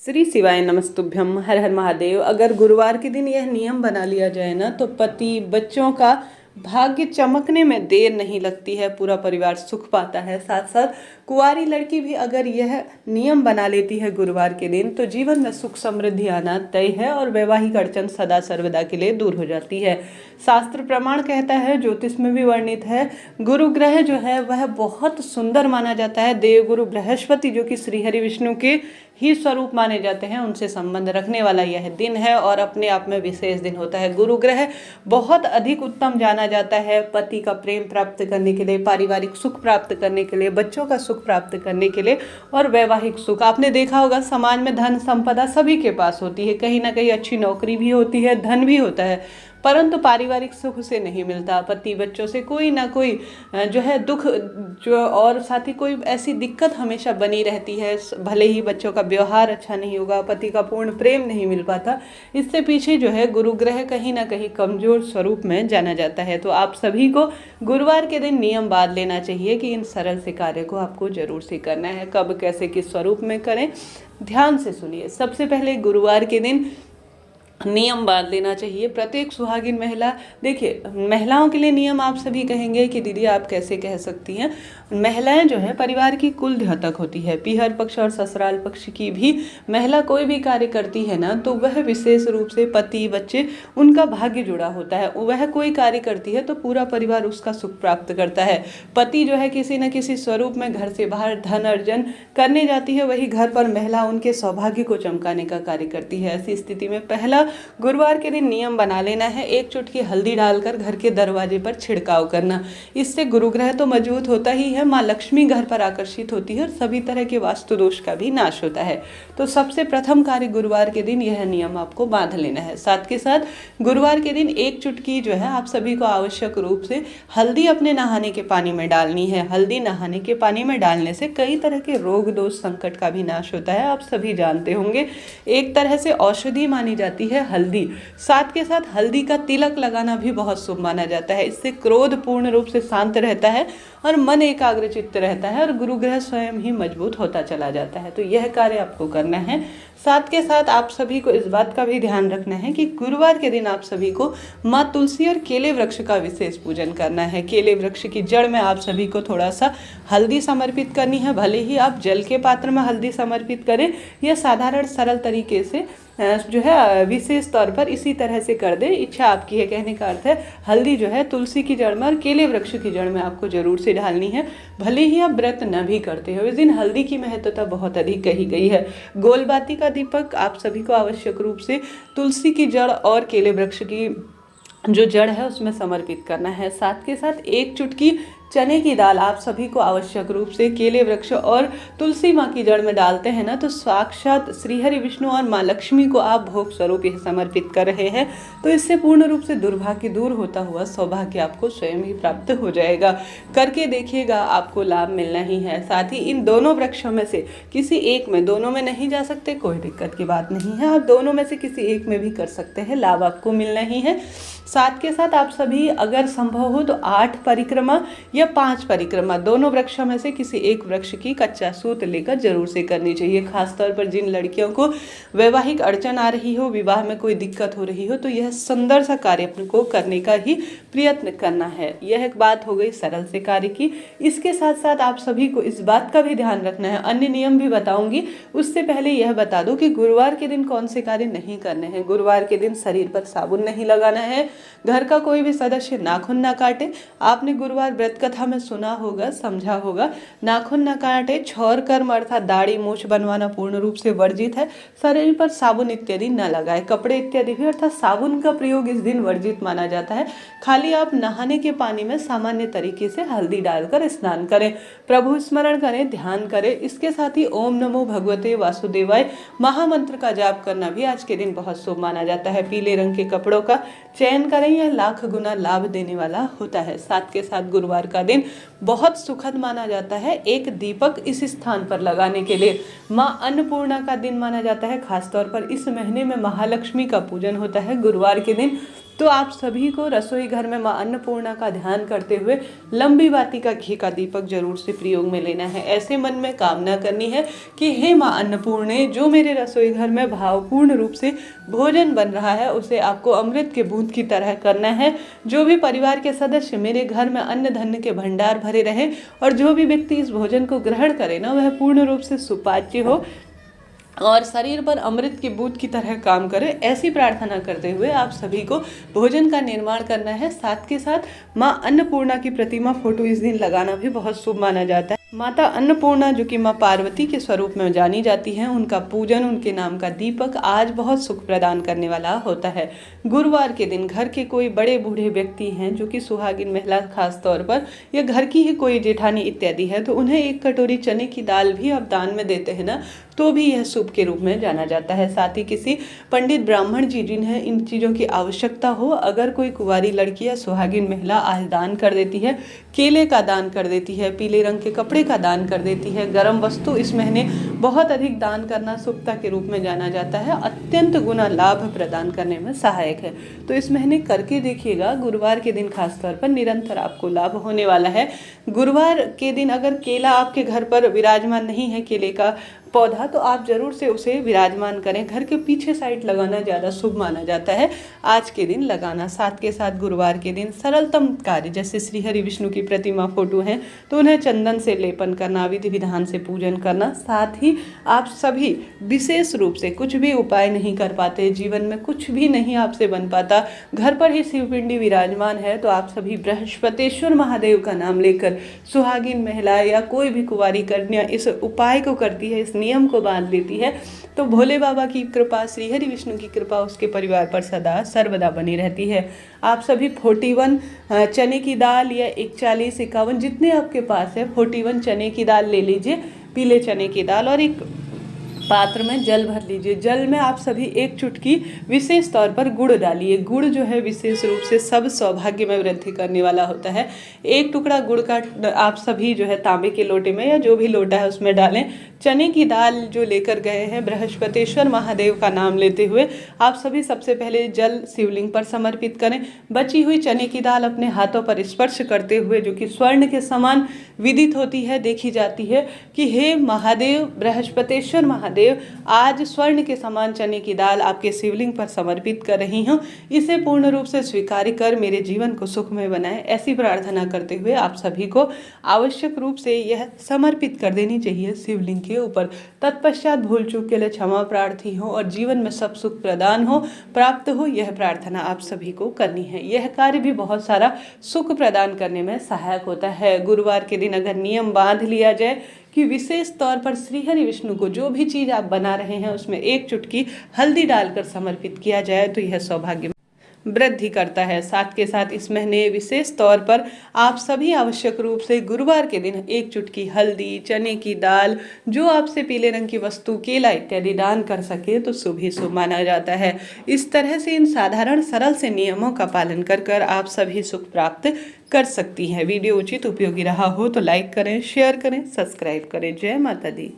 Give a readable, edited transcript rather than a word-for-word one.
श्री शिवाय नमस्तुभ्यम। हर हर महादेव। अगर गुरुवार के दिन यह नियम बना लिया जाए ना तो पति बच्चों का भाग्य चमकने में देर नहीं लगती है, पूरा परिवार सुख पाता है। साथ साथ कुंवारी लड़की भी अगर यह नियम बना लेती है गुरुवार के दिन तो जीवन में सुख समृद्धि आना तय है और वैवाहिक अड़चन सदा सर्वदा के लिए दूर हो जाती है। शास्त्र प्रमाण कहता है, ज्योतिष में भी वर्णित है, गुरु ग्रह जो है वह बहुत सुंदर माना जाता है। देवगुरु बृहस्पति जो कि श्री हरि विष्णु के ही स्वरूप माने जाते हैं, उनसे संबंध रखने वाला यह दिन है और अपने आप में विशेष दिन होता है। गुरु ग्रह बहुत अधिक उत्तम जाना जाता है पति का प्रेम प्राप्त करने के लिए, पारिवारिक सुख प्राप्त करने के लिए, बच्चों का सुख प्राप्त करने के लिए और वैवाहिक सुख। आपने देखा होगा समाज में धन संपदा सभी के पास होती है, कहीं ना कहीं अच्छी नौकरी भी होती है, धन भी होता है, परंतु पारिवारिक सुख से नहीं मिलता। पति बच्चों से कोई ना कोई जो है दुख जो और साथ ही कोई ऐसी दिक्कत हमेशा बनी रहती है। भले ही बच्चों का व्यवहार अच्छा नहीं होगा, पति का पूर्ण प्रेम नहीं मिल पाता, इससे पीछे जो है गुरु ग्रह कहीं ना कहीं कमजोर स्वरूप में जाना जाता है। तो आप सभी को गुरुवार के दिन नियम बांध लेना चाहिए कि इन सरल से कार्य को आपको जरूर से करना है। कब कैसे किस स्वरूप में करें, ध्यान से सुनिए। सबसे पहले गुरुवार के दिन नियम बांध लेना चाहिए प्रत्येक सुहागिन महिला। देखिए, महिलाओं के लिए नियम आप सभी कहेंगे कि दीदी आप कैसे कह सकती हैं। महिलाएं जो है परिवार की कुल द्योतक होती है। पीहर पक्ष और ससुराल पक्ष की भी महिला कोई भी कार्य करती है ना तो वह विशेष रूप से पति बच्चे उनका भाग्य जुड़ा होता है। वह कोई कार्य करती है तो पूरा परिवार उसका सुख प्राप्त करता है। पति जो है किसी न किसी स्वरूप में घर से बाहर धन अर्जन करने जाती है, वही घर पर महिला उनके सौभाग्य को चमकाने का कार्य करती है। ऐसी स्थिति में पहला गुरुवार के दिन नियम बना लेना है, 1 चुटकी हल्दी डालकर घर के दरवाजे पर छिड़काव करना। इससे गुरु ग्रह तो मजबूत होता ही है, माँ लक्ष्मी घर पर आकर्षित होती है और सभी तरह के वास्तु दोष का भी नाश होता है। तो सबसे प्रथम कार्य गुरुवार के दिन यह नियम आपको बांध लेना है। साथ के साथ गुरुवार के दिन 1 चुटकी जो है आप सभी को आवश्यक रूप से हल्दी अपने नहाने के पानी में डालनी है। हल्दी नहाने के पानी में डालने से कई तरह के रोग दोष संकट का भी नाश होता है, आप सभी जानते होंगे। एक तरह से औषधि मानी जाती है हल्दी। साथ के साथ हल्दी का तिलक लगाना भी बहुत शुभ माना जाता है। इससे क्रोध पूर्ण रूप से शांत रहता है और मन एकाग्रचित्त रहता है और गुरु ग्रह स्वयं ही मजबूत होता चला जाता है। तो यह कार्य आपको करना है। साथ के साथ आप सभी को इस बात का भी ध्यान रखना है कि गुरुवार के दिन आप सभी को माँ तुलसी और केले वृक्ष का विशेष पूजन करना है। केले वृक्ष की जड़ में आप सभी को थोड़ा सा हल्दी समर्पित करनी है। भले ही आप जल के पात्र में हल्दी समर्पित करें या साधारण सरल तरीके से जो है विशेष तौर पर इसी तरह से कर दे, इच्छा आपकी है। कहने का अर्थ है हल्दी जो है तुलसी की जड़ में और केले वृक्ष की जड़ में आपको जरूर से डालनी है। भले ही आप व्रत न भी करते हो, इस दिन हल्दी की महत्वता बहुत अधिक कही गई है। गोलबाती का दीपक आप सभी को आवश्यक रूप से तुलसी की जड़ और केले वृक्ष की जो जड़ है उसमें समर्पित करना है। साथ के साथ 1 चुटकी चने की दाल आप सभी को आवश्यक रूप से केले वृक्ष और तुलसी माँ की जड़ में डालते हैं ना तो साक्षात श्री हरि विष्णु और माँ लक्ष्मी को आप भोग स्वरूप यह समर्पित कर रहे हैं। तो इससे पूर्ण रूप से दुर्भाग्य दूर होता हुआ सौभाग्य आपको स्वयं ही प्राप्त हो जाएगा। करके देखिएगा, आपको लाभ मिलना ही है। साथ ही इन दोनों वृक्षों में से किसी एक में, दोनों में नहीं जा सकते कोई दिक्कत की बात नहीं है, आप दोनों में से किसी एक में भी कर सकते हैं, लाभ आपको मिलना ही है। साथ के साथ आप सभी अगर संभव हो तो 8 परिक्रमा या 5 परिक्रमा दोनों वृक्षों में से किसी एक वृक्ष की कच्चा सूत लेकर जरूर से करनी चाहिए। खासतौर पर जिन लड़कियों को वैवाहिक अड़चन आ रही हो, विवाह में कोई दिक्कत हो रही हो, तो यह सुंदर सा कार्य अपने को करने का ही प्रयत्न करना है। यह एक बात हो गई सरल से कार्य की। इसके साथ साथ आप सभी को इस बात का भी ध्यान रखना है, अन्य नियम भी बताऊंगी, उससे पहले यह बता दो कि गुरुवार के दिन कौन से कार्य नहीं करने हैं। गुरुवार के दिन शरीर पर साबुन नहीं लगाना है, घर का कोई भी सदस्य नाखून ना काटे। आपने गुरुवार व्रत कथा में सुना होगा, समझा होगा, नाखून ना काटे, छौर कर्म अर्थात दाढ़ी मूछ बनवाना पूर्ण रूप से वर्जित है। शरीर पर साबुन इत्यादि न लगाए, कपड़े इत्यादि भी अर्थात साबुन का प्रयोग इस दिन वर्जित माना जाता है। खाली आप नहाने के पानी में सामान्य तरीके से हल्दी डालकर स्नान करें, प्रभु स्मरण करें, ध्यान करें। इसके साथ ही ओम नमो भगवते वासुदेवाय महामंत्र का जाप करना भी आज के दिन बहुत शुभ माना जाता है। पीले रंग के कपड़ों का चयन करें, यह लाख गुना लाभ देने वाला होता है। साथ के साथ गुरुवार का दिन बहुत सुखद माना जाता है एक दीपक इस स्थान पर लगाने के लिए। माँ अन्नपूर्णा का दिन माना जाता है। खासतौर पर इस महीने में महालक्ष्मी का पूजन होता है। गुरुवार के दिन तो आप सभी को रसोई घर में माँ अन्नपूर्णा का ध्यान करते हुए लंबी बाती का घी का दीपक जरूर से प्रयोग में लेना है। ऐसे मन में कामना करनी है कि हे माँ अन्नपूर्णे, जो मेरे रसोई घर में भावपूर्ण रूप से भोजन बन रहा है उसे आपको अमृत के बूंद की तरह करना है। जो भी परिवार के सदस्य मेरे घर में अन्न धन्य के भंडार भरे रहे और जो भी व्यक्ति इस भोजन को ग्रहण करे ना, वह पूर्ण रूप से सुपाच्य हो और शरीर पर अमृत की बूंद की तरह काम करे। ऐसी प्रार्थना करते हुए आप सभी को भोजन का निर्माण करना है। साथ के साथ माँ अन्नपूर्णा की प्रतिमा फोटो इस दिन लगाना भी बहुत शुभ माना जाता है। माता अन्नपूर्णा जो कि माँ पार्वती के स्वरूप में जानी जाती हैं, उनका पूजन, उनके नाम का दीपक आज बहुत सुख प्रदान करने वाला होता है। गुरुवार के दिन घर के कोई बड़े बूढ़े व्यक्ति हैं जो कि सुहागिन महिला खास तौर पर, या घर की ही कोई जेठानी इत्यादि है, तो उन्हें 1 कटोरी चने की दाल भी आप दान में देते हैं ना, तो भी यह शुभ के रूप में जाना जाता है। साथ ही किसी पंडित ब्राह्मण जी जिन्हें इन चीज़ों की आवश्यकता हो, अगर कोई कुंवारी लड़की या सुहागिन महिला आज दान कर देती है, केले का दान कर देती है, पीले रंग के कपड़े का दान कर देती है, गर्म वस्तु इस महीने बहुत अधिक दान करना शुभता के रूप में जाना जाता है, अत्यंत गुना लाभ प्रदान करने में सहायक है। तो इस महीने करके देखिएगा, गुरुवार के दिन खासतौर पर निरंतर आपको लाभ होने वाला है। गुरुवार के दिन अगर केला आपके घर पर विराजमान नहीं है, केले का पौधा, तो आप जरूर से उसे विराजमान करें। घर के पीछे साइड लगाना ज़्यादा शुभ माना जाता है, आज के दिन लगाना। साथ के साथ गुरुवार के दिन सरलतम कार्य, जैसे श्री हरि विष्णु की प्रतिमा फोटो है तो उन्हें चंदन से लेपन करना, विधि विधान से पूजन करना। साथ ही आप सभी विशेष रूप से कुछ भी उपाय नहीं कर पाते, जीवन में कुछ भी नहीं आपसे बन पाता, घर पर ही शिवपिंडी विराजमान है, तो आप सभी बृहस्पतिश्वर महादेव का नाम लेकर सुहागिन महिला या कोई भी कुंवारी कन्या इस उपाय को करती है, इस नियम को बांध लेती है, तो भोले बाबा की कृपा, श्री हरि विष्णु की कृपा उसके परिवार पर सदा सर्वदा बनी रहती है। आप सभी 41 चने की दाल या 41, 51 जितने आपके पास है, 41 चने की दाल ले लीजिए, पीले चने की दाल, और एक पात्र में जल भर लीजिए। जल में आप सभी 1 चुटकी विशेष तौर पर गुड़ डालिए। गुड़ जो है विशेष रूप से सब सौभाग्य में वृद्धि करने वाला होता है। 1 टुकड़ा गुड़ का आप सभी जो है तांबे के लोटे में या जो भी लोटा है उसमें डालें। चने की दाल जो लेकर गए हैं, बृहस्पतिश्वर महादेव का नाम लेते हुए आप सभी सबसे पहले जल शिवलिंग पर समर्पित करें। बची हुई चने की दाल अपने हाथों पर स्पर्श करते हुए, जो कि स्वर्ण के समान विदित होती है, देखी जाती है कि हे महादेव, बृहस्पतिश्वर महादेव, आज स्वर्ण के समान चने की दाल आपके शिवलिंग पर समर्पित कर रही हूँ, इसे पूर्ण रूप से स्वीकार कर मेरे जीवन को सुखमय बनाए। ऐसी प्रार्थना करते हुए आप सभी को आवश्यक रूप से यह समर्पित कर देनी चाहिए शिवलिंग के ऊपर। तत्पश्चात भूल चूक के लिए क्षमा प्रार्थी हो और जीवन में सब सुख प्रदान हो, प्राप्त हो, यह प्रार्थना आप सभी को करनी है। यह कार्य भी बहुत सारा सुख प्रदान करने में सहायक होता है। गुरुवार के दिन अगर नियम बांध लिया जाए कि विशेष तौर पर श्री हरि विष्णु को जो भी चीज़ आप बना रहे हैं उसमें 1 चुटकी हल्दी डालकर समर्पित किया जाए, तो यह सौभाग्य वृद्धि करता है। साथ के साथ इस महीने विशेष तौर पर आप सभी आवश्यक रूप से गुरुवार के दिन 1 चुटकी हल्दी, चने की दाल, जो आपसे पीले रंग की वस्तु, केला इत्यादि दान कर सके तो शुभ ही शुभ माना जाता है। इस तरह से इन साधारण सरल से नियमों का पालन कर आप सभी सुख प्राप्त कर सकती हैं। वीडियो उचित उपयोगी रहा हो तो लाइक करें, शेयर करें, सब्सक्राइब करें। जय माता दी।